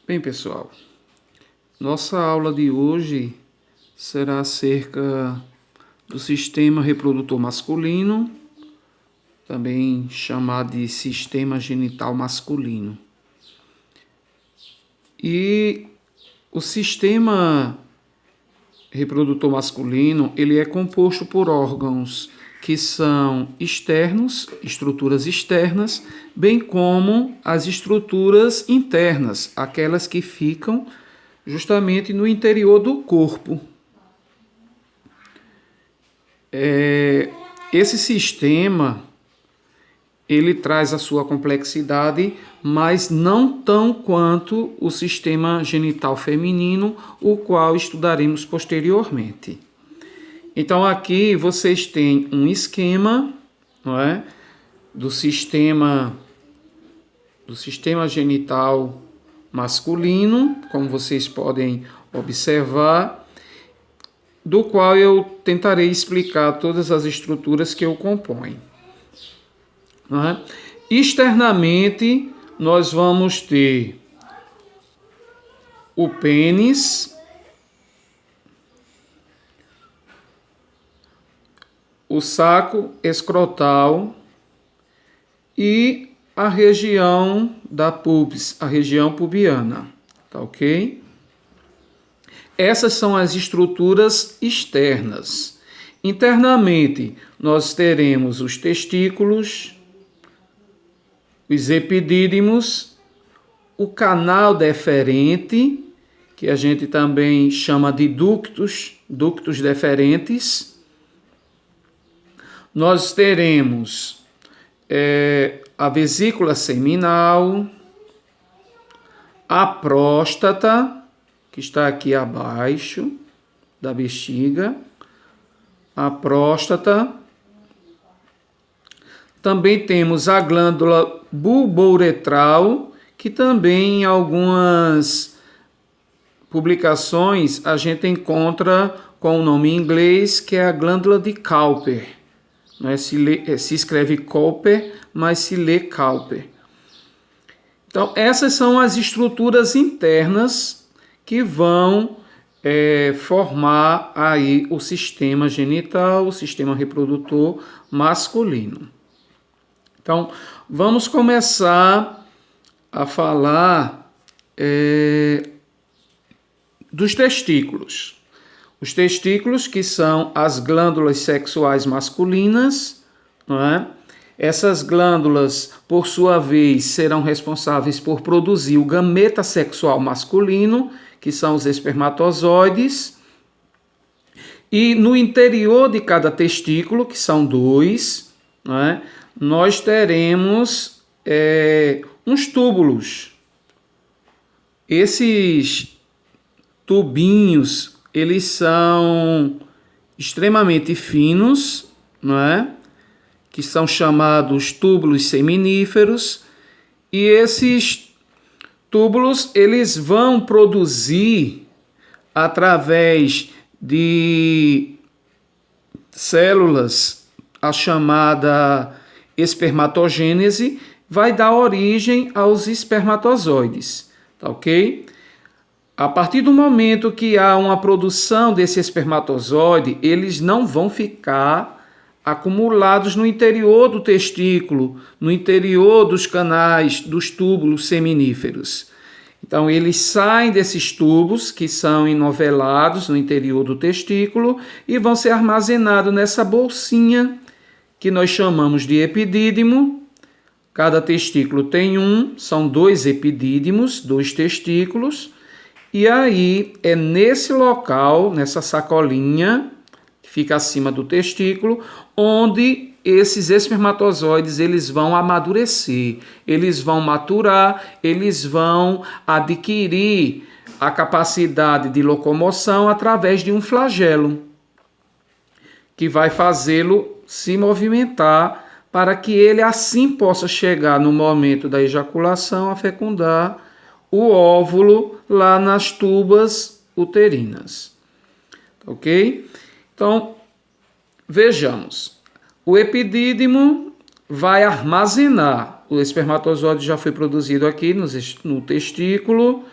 Bem, pessoal, nossa aula de hoje será acerca do sistema reprodutor masculino, também chamado de sistema genital masculino. E o sistema reprodutor masculino, ele é composto por órgãos que são externos, estruturas externas, bem como as estruturas internas, aquelas que ficam justamente no interior do corpo. Esse sistema, ele traz a sua complexidade, mas não tão quanto o sistema genital feminino, o qual estudaremos posteriormente. Então aqui vocês têm um esquema, não é, do sistema genital masculino, como vocês podem observar, do qual eu tentarei explicar todas as estruturas que o compõem. Não é? Externamente, nós vamos ter o pênis, o saco escrotal e a região da pubis, a região pubiana, tá ok? Essas são as estruturas externas. Internamente, nós teremos os testículos, os epidídimos, o canal deferente, que a gente também chama de ductos deferentes. Nós teremos a vesícula seminal, a próstata, que está aqui abaixo da bexiga, a próstata. Também temos a glândula bulbouretral, que também em algumas publicações a gente encontra com o nome em inglês, que é a glândula de Cowper. Não é, se escreve Cowper, mas se lê Cowper. Então, essas são as estruturas internas que vão formar aí o sistema genital, o sistema reprodutor masculino. Então, vamos começar a falar dos testículos. Os testículos, que são as glândulas sexuais masculinas, não é? Essas glândulas, por sua vez, serão responsáveis por produzir o gameta sexual masculino, que são os espermatozoides. E no interior de cada testículo, que são dois, não é? Nós teremos uns túbulos. Esses tubinhos, eles são extremamente finos, não é? Que são chamados túbulos seminíferos, e esses túbulos, eles vão produzir, através de células, a chamada espermatogênese, vai dar origem aos espermatozoides, tá ok? A partir do momento que há uma produção desse espermatozoide, eles não vão ficar acumulados no interior do testículo, no interior dos canais, dos túbulos seminíferos. Então, eles saem desses tubos, que são enovelados no interior do testículo, e vão ser armazenados nessa bolsinha, que nós chamamos de epidídimo. Cada testículo tem são dois epidídimos, dois testículos. E aí é nesse local, nessa sacolinha, que fica acima do testículo, onde esses espermatozoides, eles vão amadurecer, eles vão maturar, eles vão adquirir a capacidade de locomoção através de um flagelo, que vai fazê-lo se movimentar para que ele assim possa chegar no momento da ejaculação a fecundar o óvulo lá nas tubas uterinas. Ok? Então, vejamos. O epidídimo vai armazenar. O espermatozoide já foi produzido aqui no testículo,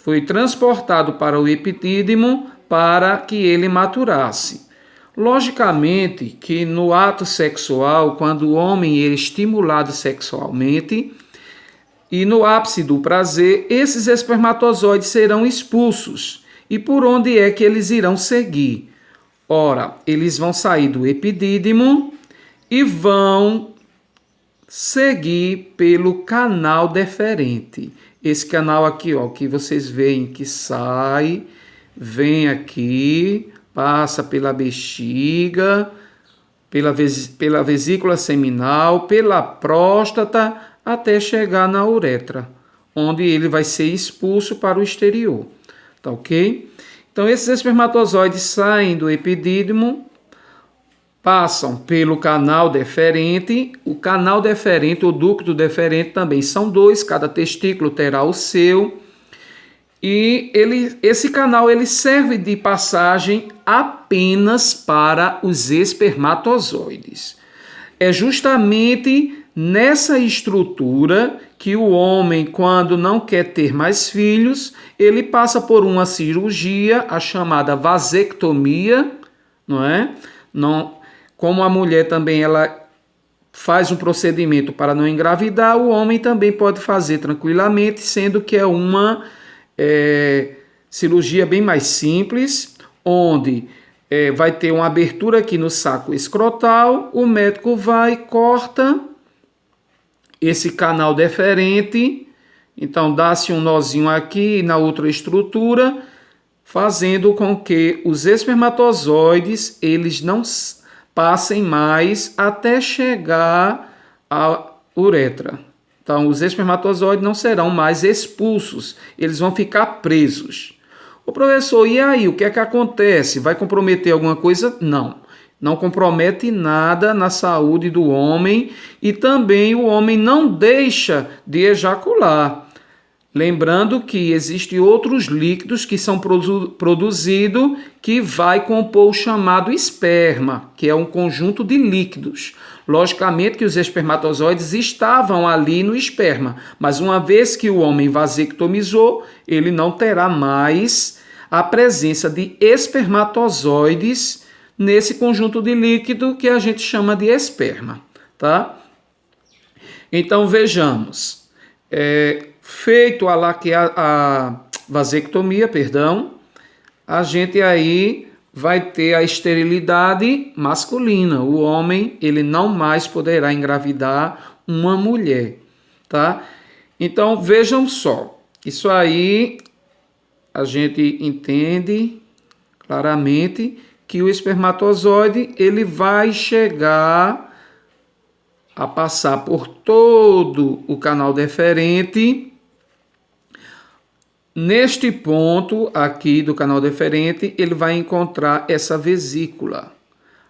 foi transportado para o epidídimo para que ele maturasse. Logicamente que no ato sexual, quando o homem é estimulado sexualmente, e no ápice do prazer, esses espermatozoides serão expulsos. E por onde é que eles irão seguir? Ora, eles vão sair do epidídimo e vão seguir pelo canal deferente. Esse canal aqui, ó, que vocês veem que sai, vem aqui, passa pela bexiga, pela vesícula seminal, pela próstata, até chegar na uretra, onde ele vai ser expulso para o exterior. Tá ok? Então, esses espermatozoides saem do epidídimo, passam pelo canal deferente. O canal deferente, o ducto deferente também são dois, cada testículo terá o seu. E esse canal ele serve de passagem apenas para os espermatozoides. É justamente nessa estrutura que o homem, quando não quer ter mais filhos, ele passa por uma cirurgia, a chamada vasectomia, não é? Não, como a mulher também ela faz um procedimento para não engravidar, o homem também pode fazer tranquilamente, sendo que é uma cirurgia bem mais simples, onde vai ter uma abertura aqui no saco escrotal, o médico vai, corta esse canal deferente, então dá-se um nozinho aqui na outra estrutura, fazendo com que os espermatozoides eles não passem mais até chegar à uretra. Então, os espermatozoides não serão mais expulsos, eles vão ficar presos. Ô professor, e aí, o que é que acontece? Vai comprometer alguma coisa? Não. Não compromete nada na saúde do homem e também o homem não deixa de ejacular. Lembrando que existem outros líquidos que são produzidos que vai compor o chamado esperma, que é um conjunto de líquidos. Logicamente que os espermatozoides estavam ali no esperma, mas uma vez que o homem vasectomizou, ele não terá mais a presença de espermatozoides nesse conjunto de líquido que a gente chama de esperma, tá? Então vejamos, feito a vasectomia, a gente aí vai ter a esterilidade masculina. O homem, ele não mais poderá engravidar uma mulher, tá? Então, vejam só, isso aí a gente entende claramente que o espermatozoide, ele vai chegar a passar por todo o canal deferente. Neste ponto aqui do canal deferente, ele vai encontrar essa vesícula,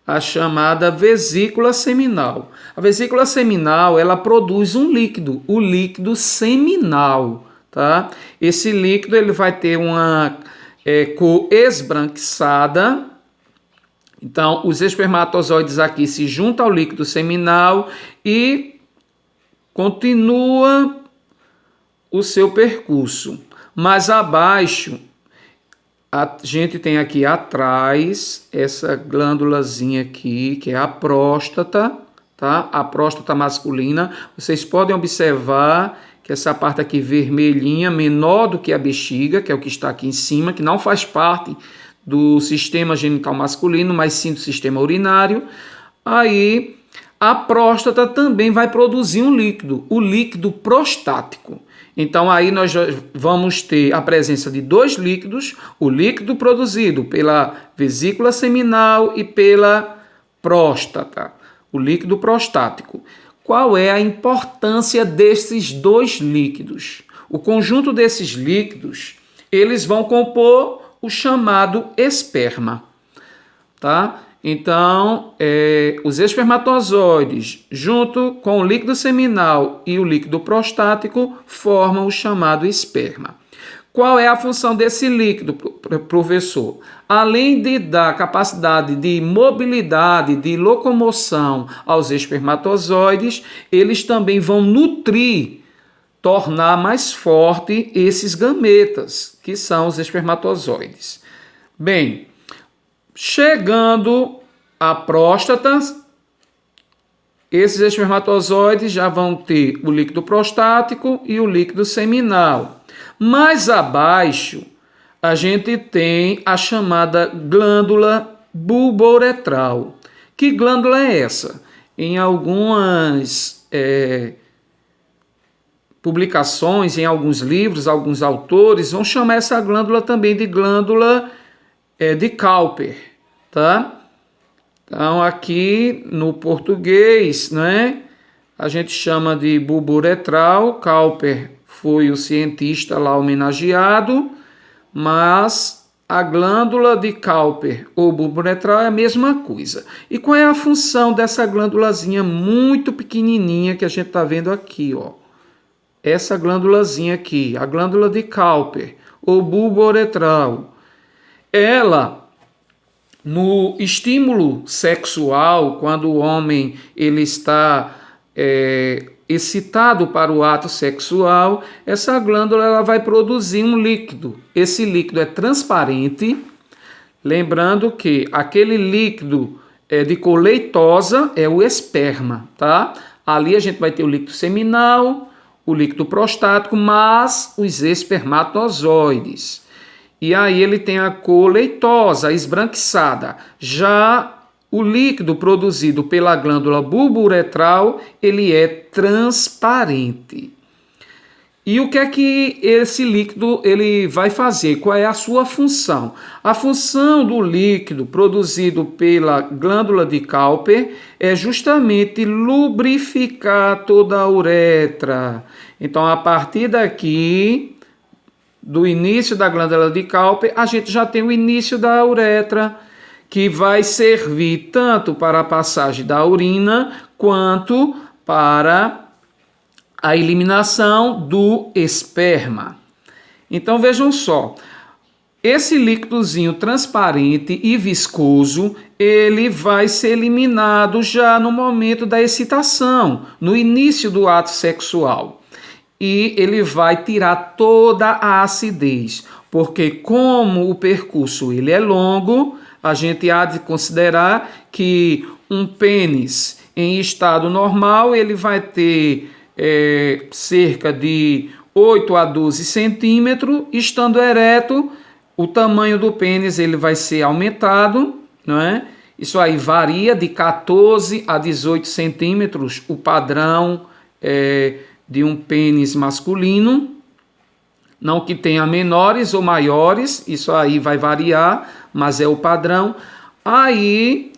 a chamada vesícula seminal. A vesícula seminal, ela produz um líquido, o líquido seminal, tá? Esse líquido, ele vai ter uma cor esbranquiçada. Então, os espermatozoides aqui se juntam ao líquido seminal e continua o seu percurso. Mais abaixo, a gente tem aqui atrás essa glândulazinha aqui, que é a próstata, tá? A próstata masculina. Vocês podem observar que essa parte aqui vermelhinha, menor do que a bexiga, que é o que está aqui em cima, que não faz parte do sistema genital masculino, mas sim do sistema urinário. Aí, a próstata também vai produzir um líquido, o líquido prostático. Então, aí nós vamos ter a presença de dois líquidos, o líquido produzido pela vesícula seminal e pela próstata, o líquido prostático. Qual é a importância desses dois líquidos? O conjunto desses líquidos, eles vão compor o chamado esperma, tá? Então, os espermatozoides, junto com o líquido seminal e o líquido prostático, formam o chamado esperma. Qual é a função desse líquido, professor? Além de dar capacidade de mobilidade, de locomoção aos espermatozoides, eles também vão nutrir tornar mais forte esses gametas, que são os espermatozoides. Bem, chegando à próstata, esses espermatozoides já vão ter o líquido prostático e o líquido seminal. Mais abaixo, a gente tem a chamada glândula bulbouretral. Que glândula é essa? Em algumas publicações, em alguns livros, alguns autores vão chamar essa glândula também de glândula de Cowper, tá? Então, aqui no português, né, a gente chama de bulbouretral. Cowper foi o cientista lá homenageado, mas a glândula de Cowper ou bulbouretral é a mesma coisa. E qual é a função dessa glândulazinha muito pequenininha que a gente está vendo aqui, ó? Essa glândulazinha aqui, a glândula de Cowper ou bulbouretral, ela, no estímulo sexual, quando o homem ele está excitado para o ato sexual, essa glândula ela vai produzir um líquido. Esse líquido é transparente, lembrando que aquele líquido de cor leitosa é o esperma, tá? Ali a gente vai ter o líquido seminal, o líquido prostático, mas os espermatozoides. E aí ele tem a cor leitosa, esbranquiçada. Já o líquido produzido pela glândula bulbouretral, ele é transparente. E o que é que esse líquido ele vai fazer? Qual é a sua função? A função do líquido produzido pela glândula de Cowper é justamente lubrificar toda a uretra. Então, a partir daqui, do início da glândula de Cowper, a gente já tem o início da uretra, que vai servir tanto para a passagem da urina quanto para a eliminação do esperma. Então vejam só, esse líquidozinho transparente e viscoso, ele vai ser eliminado já no momento da excitação, no início do ato sexual. E ele vai tirar toda a acidez, porque como o percurso ele é longo, a gente há de considerar que um pênis em estado normal ele vai ter cerca de 8 a 12 centímetros, estando ereto, o tamanho do pênis ele vai ser aumentado, não é? Isso aí varia de 14 a 18 centímetros, o padrão de um pênis masculino. Não que tenha menores ou maiores, isso aí vai variar, mas é o padrão. Aí,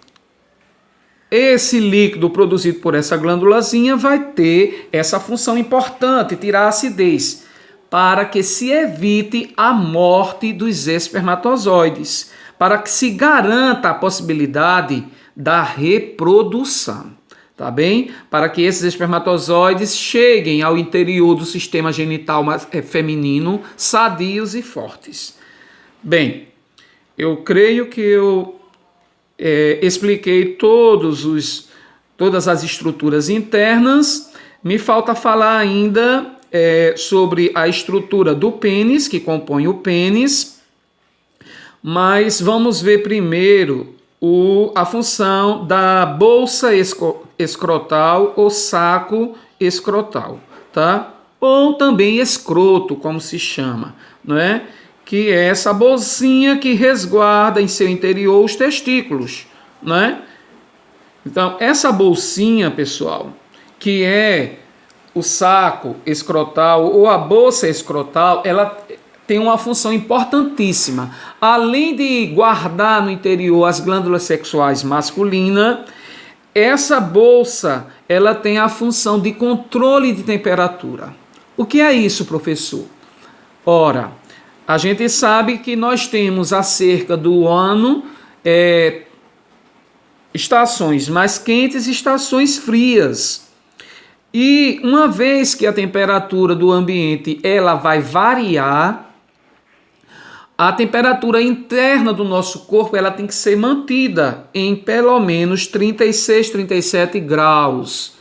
esse líquido produzido por essa glândulazinha vai ter essa função importante, tirar a acidez, para que se evite a morte dos espermatozoides, para que se garanta a possibilidade da reprodução. Tá bem? Para que esses espermatozoides cheguem ao interior do sistema genital feminino sadios e fortes. Bem, eu creio que eu expliquei todas as estruturas internas. Me falta falar ainda sobre a estrutura do pênis, que compõe o pênis, mas vamos ver primeiro a função da bolsa escrotal ou saco escrotal, tá? Ou também escroto, como se chama, não é? Que é essa bolsinha que resguarda em seu interior os testículos, não é? Então, essa bolsinha, pessoal, que é o saco escrotal ou a bolsa escrotal, ela tem uma função importantíssima. Além de guardar no interior as glândulas sexuais masculinas, essa bolsa ela tem a função de controle de temperatura. O que é isso, professor? Ora, a gente sabe que nós temos acerca do ano estações mais quentes e estações frias. E uma vez que a temperatura do ambiente ela vai variar, a temperatura interna do nosso corpo ela tem que ser mantida em pelo menos 36, 37 graus.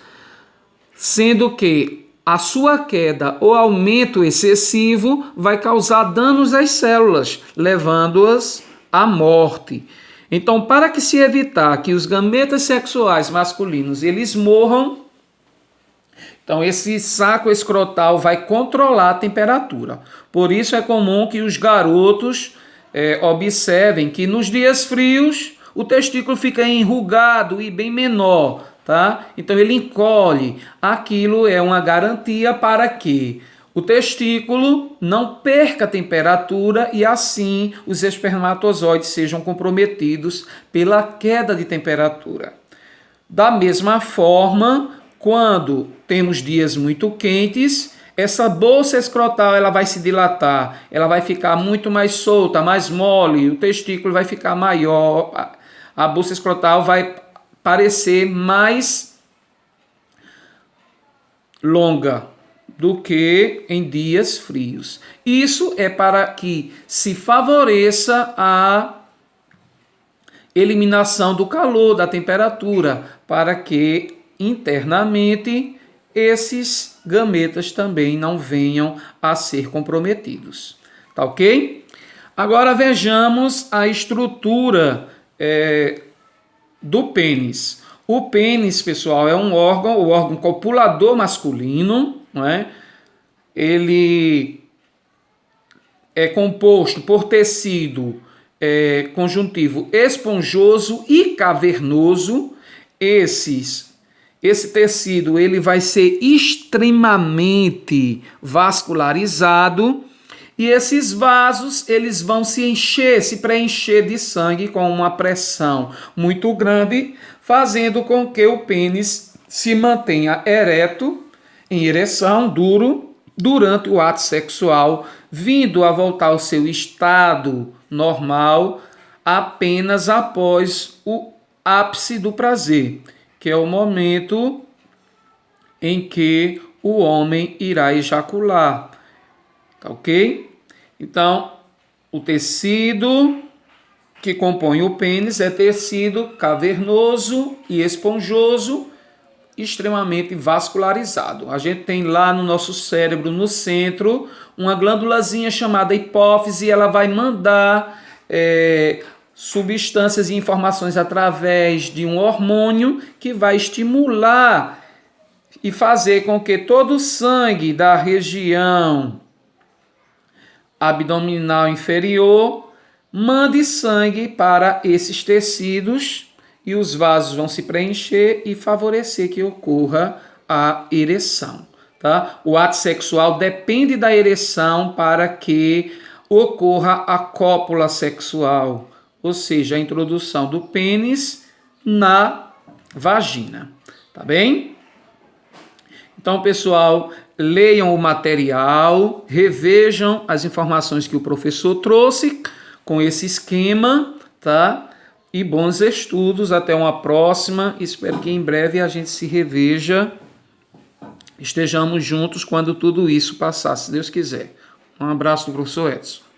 Sendo que a sua queda ou aumento excessivo vai causar danos às células, levando-as à morte. Então, para que se evitar que os gametas sexuais masculinos eles morram, então esse saco escrotal vai controlar a temperatura. Por isso é comum que os garotos observem que nos dias frios o testículo fica enrugado e bem menor, tá? Então ele encolhe. Aquilo é uma garantia para que o testículo não perca a temperatura e assim os espermatozoides sejam comprometidos pela queda de temperatura. Da mesma forma, quando temos dias muito quentes, essa bolsa escrotal ela vai se dilatar, ela vai ficar muito mais solta, mais mole, o testículo vai ficar maior, a bolsa escrotal vai parecer mais longa do que em dias frios. Isso é para que se favoreça a eliminação do calor, da temperatura, para que internamente esses gametas também não venham a ser comprometidos. Tá ok? Agora vejamos a estrutura do pênis. O pênis, pessoal, é um órgão, o órgão copulador masculino, não é? Ele é composto por tecido conjuntivo esponjoso e cavernoso. Esse tecido ele vai ser extremamente vascularizado e esses vasos eles vão se preencher de sangue com uma pressão muito grande, fazendo com que o pênis se mantenha ereto, em ereção, duro, durante o ato sexual, vindo a voltar ao seu estado normal apenas após o ápice do prazer, que é o momento em que o homem irá ejacular. Tá ok? Então, o tecido que compõe o pênis é tecido cavernoso e esponjoso, extremamente vascularizado. A gente tem lá no nosso cérebro, no centro, uma glândulazinha chamada hipófise, ela vai mandar substâncias e informações através de um hormônio que vai estimular e fazer com que todo o sangue da região abdominal inferior mande sangue para esses tecidos e os vasos vão se preencher e favorecer que ocorra a ereção. Tá? O ato sexual depende da ereção para que ocorra a cópula sexual, ou seja, a introdução do pênis na vagina. Tá bem? Então, pessoal, leiam o material, revejam as informações que o professor trouxe com esse esquema, tá? E bons estudos, até uma próxima. Espero que em breve a gente se reveja, estejamos juntos quando tudo isso passar, se Deus quiser. Um abraço do professor Edson.